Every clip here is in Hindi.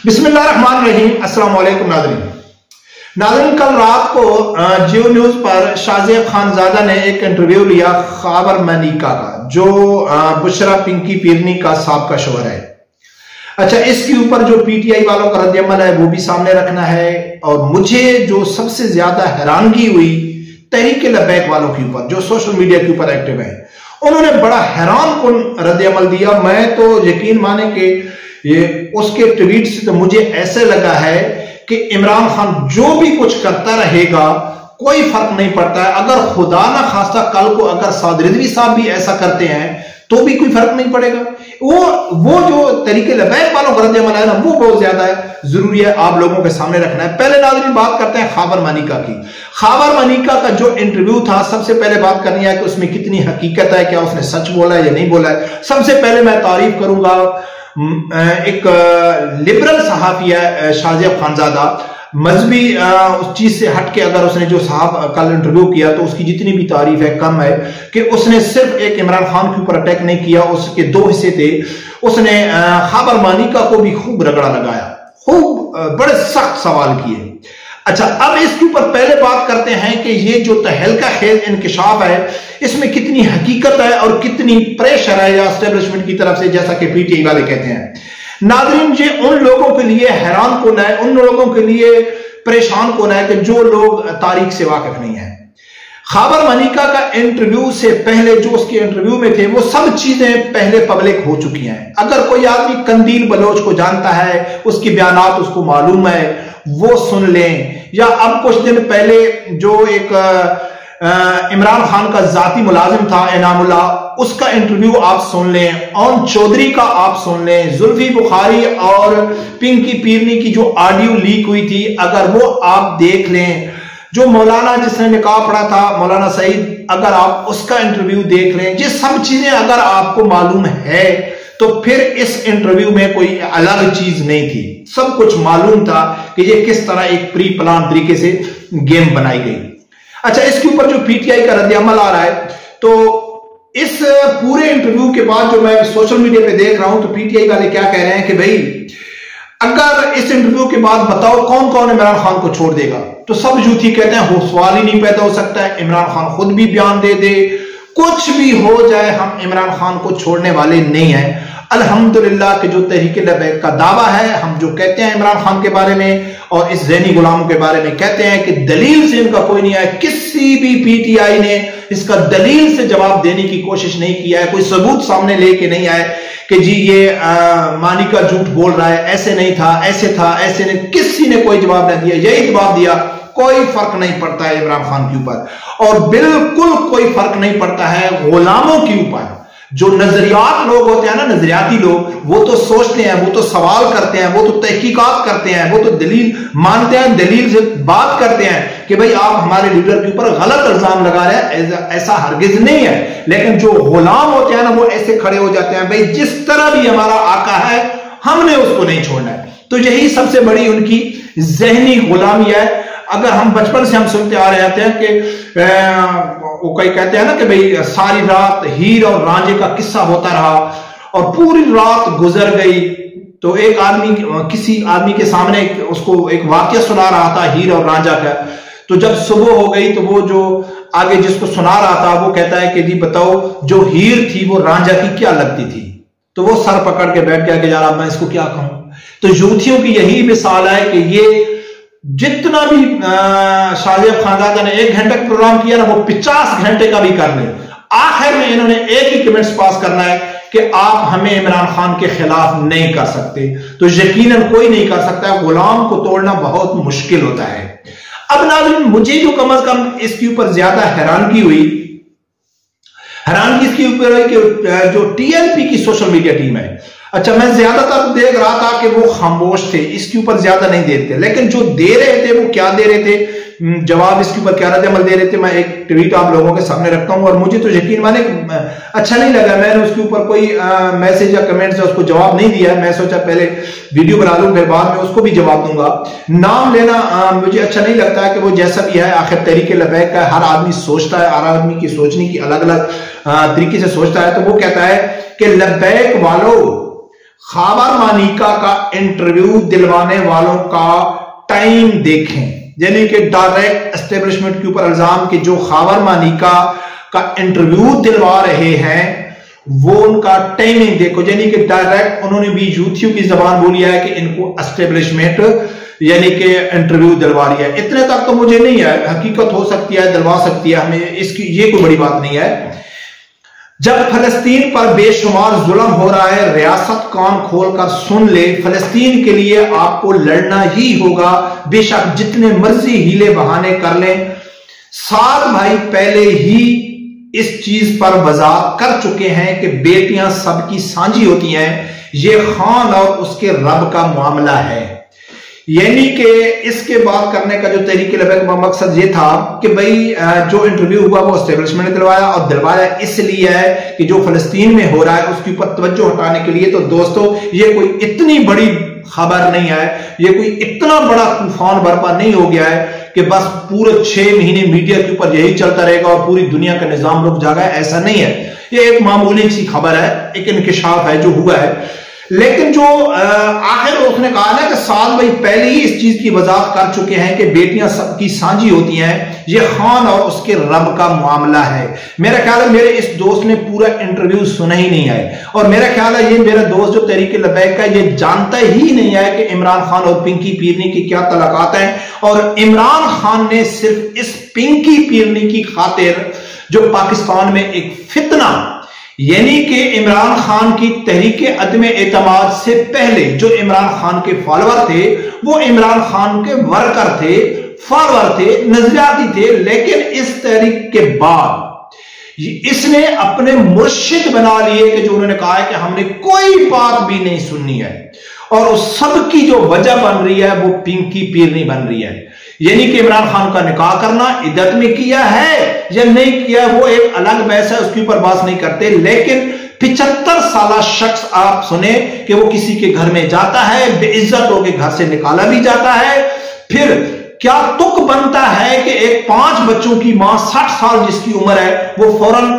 बिस्मिल्लाहिर्रहमानिर्रहीम। अस्सलाम वालेकुम नाज़रीन, कल रात को जियो न्यूज पर शाज़ेब खानजादा ने एक इंटरव्यू लिया ख़ाबर मनीका का, जो बुशरा पिंकी पीरनी का साबका शोहर है। अच्छा, इसके ऊपर जो पीटीआई वालों का रद्द-ए-अमल है वो भी सामने रखना है। और मुझे जो सबसे ज्यादा हैरानगी हुई तहरीक लब्बैक वालों के ऊपर, जो सोशल मीडिया के ऊपर एक्टिव है, उन्होंने बड़ा हैरान कुन रद्द-ए-अमल दिया। मैं तो यकीन माने कि ये उसके ट्वीट से तो मुझे ऐसे लगा है कि इमरान खान जो भी कुछ करता रहेगा कोई फर्क नहीं पड़ता है। अगर खुदा ना खास्ता कल को अगर साद रिजवी साहब भी ऐसा करते हैं तो भी कोई फर्क नहीं पड़ेगा। वो जो तरीके लबैक वालों का रद्द-ए-अमल है ना, वो बहुत ज्यादा है, जरूरी है आप लोगों के सामने रखना है। पहले नाज़रीन बात करते हैं ख़ाबर मनीका की। ख़ाबर मनीका का जो इंटरव्यू था, सबसे पहले बात करनी है कि उसमें कितनी हकीकत है, क्या उसने सच बोला है या नहीं बोला है। सबसे पहले मैं तारीफ करूंगा एक लिबरल सहाफी है शाज़ेब खानजादा, मजहबी उस चीज से हटके अगर उसने जो साहब कल इंटरव्यू किया तो उसकी जितनी भी तारीफ है कम है कि उसने सिर्फ एक इमरान खान के ऊपर अटैक नहीं किया, उसके दो हिस्से थे। उसने ख़ाबर मनीका को भी खूब रगड़ा लगाया, खूब बड़े सख्त सवाल किए। अच्छा, अब इसके ऊपर पहले बात करते हैं कि ये जो तहलका खेज इंकिशाफ है, इसमें कितनी हकीकत है और कितनी प्रेशर है या एस्टेब्लिशमेंट की तरफ से, जैसा कि पीटीआई वाले कहते हैं। नाज़रीन, ये उन लोगों के लिए हैरान कौन है, उन लोगों के लिए परेशान कौन है कि जो लोग तारीख से वाकिफ नहीं है। ख़ाबर मनीका का इंटरव्यू से पहले जो उसके इंटरव्यू में थे वो सब चीजें पहले पब्लिक हो चुकी हैं। अगर कोई आदमी कंदील बलोच को जानता है, उसके बयानात उसको मालूम है, वो सुन लें। या अब कुछ दिन पहले जो एक इमरान खान का जाती मुलाजिम था इनामुल्ला, उसका इंटरव्यू आप सुन लें। ओन चौधरी का आप सुन लें। जुल्फी बुखारी और पिंकी पीरनी की जो ऑडियो लीक हुई थी, अगर वो आप देख लें। जो मौलाना जिसने निकाह पढ़ा था, मौलाना सईद, अगर आप उसका इंटरव्यू देख लें। ये सब चीजें अगर आपको मालूम है तो फिर इस इंटरव्यू में कोई अलग चीज नहीं थी, सब कुछ मालूम था कि ये किस तरह एक प्री प्लान तरीके से गेम बनाई गई। अच्छा, इसके ऊपर जो पीटीआई का रद्द-ए-अमल आ रहा है, तो इस पूरे इंटरव्यू के बाद जो मैं सोशल मीडिया पे देख रहा हूं तो पीटीआई वाले क्या कह रहे हैं कि भाई अगर इस इंटरव्यू के बाद बताओ कौन कौन इमरान खान को छोड़ देगा, तो सब यूथी कहते हैं हो सवाल ही नहीं पैदा हो सकता है। इमरान खान खुद भी बयान दे दे, कुछ भी हो जाए, हम इमरान खान को छोड़ने वाले नहीं हैं। अल्हम्दुलिल्लाह कि जो तहरीक लब्बैक का दावा है, हम जो कहते हैं इमरान खान के बारे में और इस ज़ैनी गुलामों के बारे में कहते हैं कि दलील से इनका कोई नहीं आया। किसी भी पीटीआई ने इसका दलील से जवाब देने की कोशिश नहीं किया है, कोई सबूत सामने लेके नहीं आए कि जी ये मनीका झूठ बोल रहा है, ऐसे नहीं था, ऐसे था, ऐसे नहीं। किसी ने कोई जवाब नहीं दिया। यही जवाब दिया, कोई फर्क नहीं पड़ता है इमरान खान के ऊपर, और बिल्कुल कोई फर्क नहीं पड़ता है गुलामों के ऊपर। जो नजरियात लोग होते हैं ना, नजरियाती लोग, वो तो सोचते हैं, वो तो सवाल करते हैं, वो तो तहकीकात करते हैं, वो तो दलील मानते हैं, दलील से बात करते हैं कि भाई आप हमारे लीडर के ऊपर गलत इल्जाम लगा रहे हैं, ऐसा हरगिज नहीं है। लेकिन जो गुलाम होते हैं ना, वो ऐसे खड़े हो जाते हैं, भाई जिस तरह भी हमारा आका है हमने उसको नहीं छोड़ना है। तो यही सबसे बड़ी उनकी जहनी गुलामी है। अगर हम बचपन से हम सुनते आ रहे हैं कि वो कई कहते हैं ना कि भाई सारी रात हीर और रांझे का किस्सा होता रहा और पूरी रात गुजर गई, तो एक आदमी किसी आदमी के सामने उसको एक वाक्य सुना रहा था हीर और रांझा का। तो जब सुबह हो गई तो वो जो आगे जिसको सुना रहा था वो कहता है कि जी बताओ जो हीर थी वो रांझा की क्या लगती थी। तो वो सर पकड़ के बैठ गया कि यार अब मैं इसको क्या कहूं। तो यूथियों की यही मिसाल है कि ये जितना भी शाज़ेब खानजादा ने 1 घंटे का प्रोग्राम किया ना, वो 50 घंटे का भी कर ले, आखिर में इन्होंने एक ही कमेंट्स पास करना है कि आप हमें इमरान खान के खिलाफ नहीं कर सकते। तो यकीनन कोई नहीं कर सकता है, गुलाम को तोड़ना बहुत मुश्किल होता है। अब नाज़रीन, मुझे जो कम से कम इसके ऊपर ज्यादा हैरानगी हुई, हैरानगी इसके ऊपर है कि जो टीएलपी की सोशल मीडिया टीम है, अच्छा मैं ज्यादातर देख रहा था कि वो खामोश थे, इसके ऊपर ज्यादा नहीं देते, लेकिन जो दे रहे थे वो क्या दे रहे थे, जवाब इसके ऊपर क्या रद्द-ए-अमल दे रहे थे। मैं एक ट्वीट आप लोगों के सामने रखता हूं और मुझे तो यकीन माने अच्छा नहीं लगा। मैंने उसके ऊपर कोई मैसेज या कमेंट से उसको जवाब नहीं दिया है। मैं सोचा पहले वीडियो बना लूं, फिर बाद में उसको भी जवाब दूंगा। नाम लेना मुझे अच्छा नहीं लगता है कि वो जैसा भी है, आखिर तहरीक लब्बैक का हर आदमी सोचता है, हर आदमी की सोचने की अलग अलग तरीके से सोचता है। तो वो कहता है कि लब्बैक वालों खाबर मनिका का इंटरव्यू दिलवाने वालों का टाइम देखें, यानी कि डायरेक्ट एस्टेब्लिशमेंट के ऊपर इल्जाम कि जो खाबर मनिका का इंटरव्यू दिलवा रहे हैं वो उनका टाइमिंग देखो, यानी कि डायरेक्ट उन्होंने भी यूथियों की जबान बोली है कि इनको एस्टेब्लिशमेंट यानी कि इंटरव्यू दिलवा लिया है। इतने तक तो मुझे नहीं है, हकीकत हो सकती है, दिलवा सकती है, हमें इसकी ये कोई बड़ी बात नहीं है। जब फलस्तीन पर बेशुमार जुल्म हो रहा है, रियासत कान खोलकर सुन ले, फलस्तीन के लिए आपको लड़ना ही होगा, बेशक जितने मर्जी हीले बहाने कर लें। साद भाई पहले ही इस चीज पर वजाहत कर चुके हैं कि बेटियां सबकी साझी होती हैं, ये खान और उसके रब का मामला है। यानी कि इसके बात करने का जो तरीके लगे का मकसद ये था कि भाई जो इंटरव्यू हुआ वो एस्टेब्लिशमेंट ने दिलवाया, और दिलवाया इसलिए है कि जो फलस्तीन में हो रहा है उसके ऊपर तवज्जो हटाने के लिए। तो दोस्तों ये कोई इतनी बड़ी खबर नहीं है, ये कोई इतना बड़ा तूफान बर्पा नहीं हो गया है कि बस पूरे 6 महीने मीडिया के ऊपर यही चलता रहेगा और पूरी दुनिया का निजाम रुक जाएगा, ऐसा नहीं है। ये एक मामूली सी खबर है, एक इंकिशाफ है जो हुआ है। लेकिन जो आखिर उसने कहा ना कि साद भाई पहले ही इस चीज की वजाहत कर चुके हैं कि बेटियां सबकी साझी होती हैं, ये खान और उसके रब का मामला है। मेरा ख्याल है मेरे इस दोस्त ने पूरा इंटरव्यू सुना ही नहीं है, और मेरा ख्याल है ये मेरा दोस्त जो तहरीक लबैक का ये जानता ही नहीं है कि इमरान खान और पिंकी पीरनी की क्या तलाकात हैं। और इमरान खान ने सिर्फ इस पिंकी पीरनी की खातिर जो पाकिस्तान में एक फितना, यानी कि इमरान खान की तहरीके अदमे एतमाद से पहले जो इमरान खान के फॉलोअर थे वो इमरान खान के वर्कर थे, फॉलोअर थे, नजरियाती थे, लेकिन इस तहरीक के बाद इसने अपने मुर्शिद बना लिए कि जो उन्होंने कहा है कि हमने कोई बात भी नहीं सुननी है, और उस सब की जो वजह बन रही है वो पिंकी पीरनी बन रही है। यानी कि इमरान खान का निकाह करना इद्दत में किया है या नहीं किया वो एक अलग बहस है, उसके ऊपर बात नहीं करते। लेकिन 75 साल शख्स आप सुने कि वो किसी के घर में जाता है, बेइज्जत होकर घर से निकाला भी जाता है, फिर क्या तुक बनता है कि एक 5 बच्चों की मां 60 साल जिसकी उम्र है वो फौरन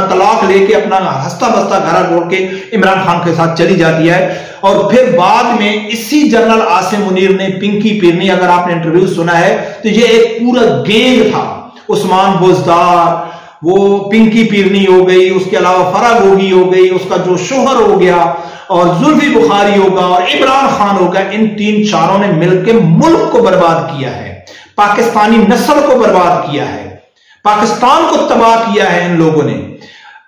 तलाक लेके अपना हंसता बसता घर छोड़ के इमरान खान के साथ चली जाती है। और फिर बाद में इसी जनरल आसिम मुनीर ने पिंकी पीरनी, अगर आपने इंटरव्यू सुना है तो ये एक पूरा गैंग था, उस्मान बुजदार, वो पिंकी पीरनी हो गई, उसके अलावा फराग होगी हो गई, उसका जो शोहर हो गया, और जुल्फी बुखारी होगा और इमरान खान होगा, इन 3-4 ने मिलकर मुल्क को बर्बाद किया है, पाकिस्तानी नस्ल को बर्बाद किया है, पाकिस्तान को तबाह किया है। इन लोगों ने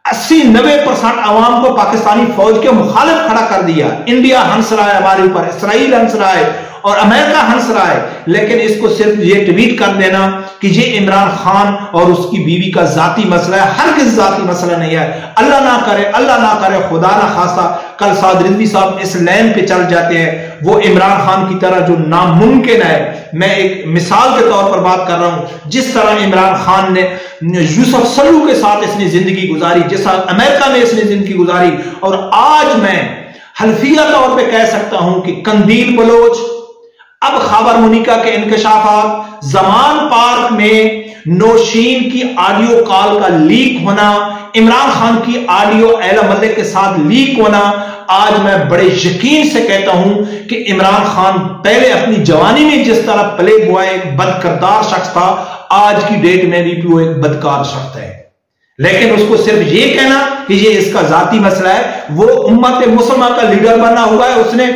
80-90% अवाम को पाकिस्तानी फौज के मुखालिफ खड़ा कर दिया। इंडिया हंस रहा है हमारे ऊपर, इसराइल हंस रहा है और अमेरिका हंस रहा है, लेकिन इसको सिर्फ ये ट्वीट कर देना कि ये इमरान खान और उसकी बीवी का जाती मसला है, हरगिज़ जाती मसला नहीं है। अल्लाह ना करे, खुदा ना खासा कल साद रिजवी साहब इस लाइन पे चल जाते हैं, वो इमरान खान की तरह जो नामुमकिन है। मैं एक मिसाल के तौर पर बात कर रहा हूं, जिस तरह इमरान खान ने यूसुफ सल्लू के साथ इसने जिंदगी गुजारी, जिस तरह अमेरिका में इसने जिंदगी गुजारी, और आज मैं हल्फिया तौर पर कह सकता हूं कि कंदील बलोच, अब खाबर मुनिका के इंकशाफात, जमान पार्क में नौशीन की ऑडियो कॉल का लीक होना, इमरान खान की ऑडियो एला मलिक के साथ लीक होना, आज मैं बड़े यकीन से कहता हूं कि इमरान खान पहले अपनी जवानी में जिस तरह प्ले बॉय एक बदकिरदार शख्स था, आज की डेट में भी वो एक बदकार शख्स है। लेकिन उसको सिर्फ ये कहना कि ये इसका जाती मसला है, वो उम्मत मुसलमान का लीडर बना हुआ है, उसने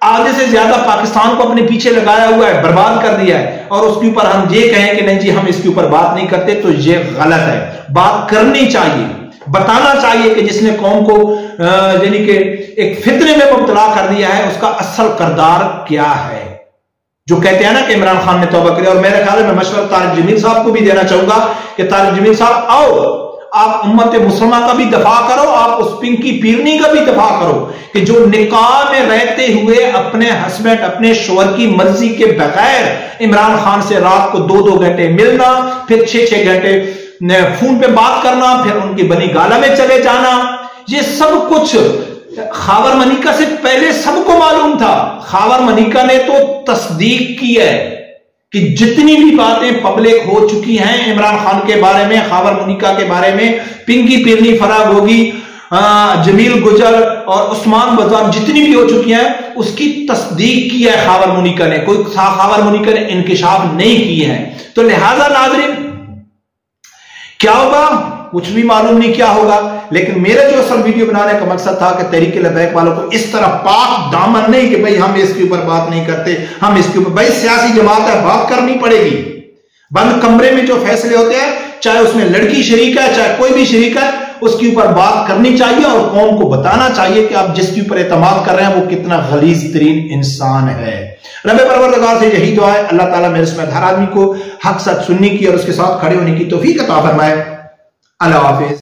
आधे से ज्यादा पाकिस्तान को अपने पीछे लगाया हुआ है, बर्बाद कर दिया है, और उसके ऊपर हम ये कहें कि नहीं जी हम इसके ऊपर बात नहीं करते, तो ये गलत है। बात करनी चाहिए, बताना चाहिए कि जिसने कौम को यानी कि एक फितने में मुब्तला कर दिया है उसका असल किरदार क्या है। जो कहते हैं ना कि इमरान खान ने तौबा करे, और मेरे ख्याल में मशवरा तारिक जमील साहब को भी देना चाहूंगा कि तारिक जमील साहब आओ, आप उम्मत मुसलमान का भी दफा करो, आप उस पिंकी पीरनी का भी दफा करो कि जो निकाह में रहते हुए अपने हस्बैंड, अपने शोहर की मर्जी के बगैर इमरान खान से रात को 2-2 घंटे मिलना, फिर 6-6 घंटे फोन पे बात करना, फिर उनकी बनी गाला में चले जाना, ये सब कुछ खाबर मनिका से पहले सबको मालूम था। खाबर मनिका ने तो तस्दीक की है कि जितनी भी बातें पब्लिक हो चुकी हैं इमरान खान के बारे में, खाबर मुनिका के बारे में, पिंकी पीरनी फराग होगी, जमील गुजर और उस्मान बज़दान जितनी भी हो चुकी हैं उसकी तस्दीक की है खावर मुनीका ने, कोई खावर मुनीका ने इंकिशाफ नहीं किए हैं। तो लिहाजा नाज़रीन क्या होगा कुछ भी मालूम नहीं क्या होगा, लेकिन मेरा जो असल वीडियो बनाने का मकसद था कि तहरीक लबैक वालों को इस तरह पाक दामन नहीं कि भाई हम इसके ऊपर बात नहीं करते, हम इसके ऊपर, भाई सियासी जमात है, बात करनी पड़ेगी। बंद कमरे में जो फैसले होते हैं, चाहे उसमें लड़की शरीक है चाहे कोई भी शरीक है, उसके ऊपर बात करनी चाहिए और कौम को बताना चाहिए कि आप जिसके ऊपर एतमाद कर रहे हैं वो कितना गलीज तरीन इंसान है। रब्बे परवरदिगार से यही दुआ है, अल्लाह ताला मेरे समेत हर आदमी को हक सच सुनने की और उसके साथ खड़े होने की तौफीक अता फरमाए। अल्लाह हाफिज।